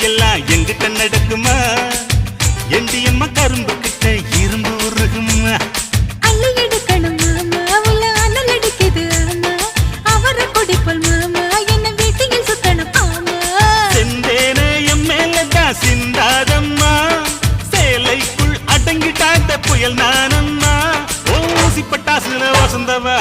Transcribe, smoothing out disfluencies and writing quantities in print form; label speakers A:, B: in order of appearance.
A: எல்லாம் எங்கிட்ட நடக்குமா எண்டியம்மா கரும்பு கிட்ட இரும்பு உருகுமா
B: அள்ளி எடுக்கணும் மாமா உள்ள அனல் அடிக்குது ஆமா அவரை குடிப்போல் மாமா என்ன வீட்டில் சுத்தணும் ஆமா
A: செந்தேனே என் மேலதான் சிந்தாதம்மா சேலைக்குள் அடங்கிட்டாத்த புயல் நானம்மா ஓசி பட்டாசுல வசந்தவா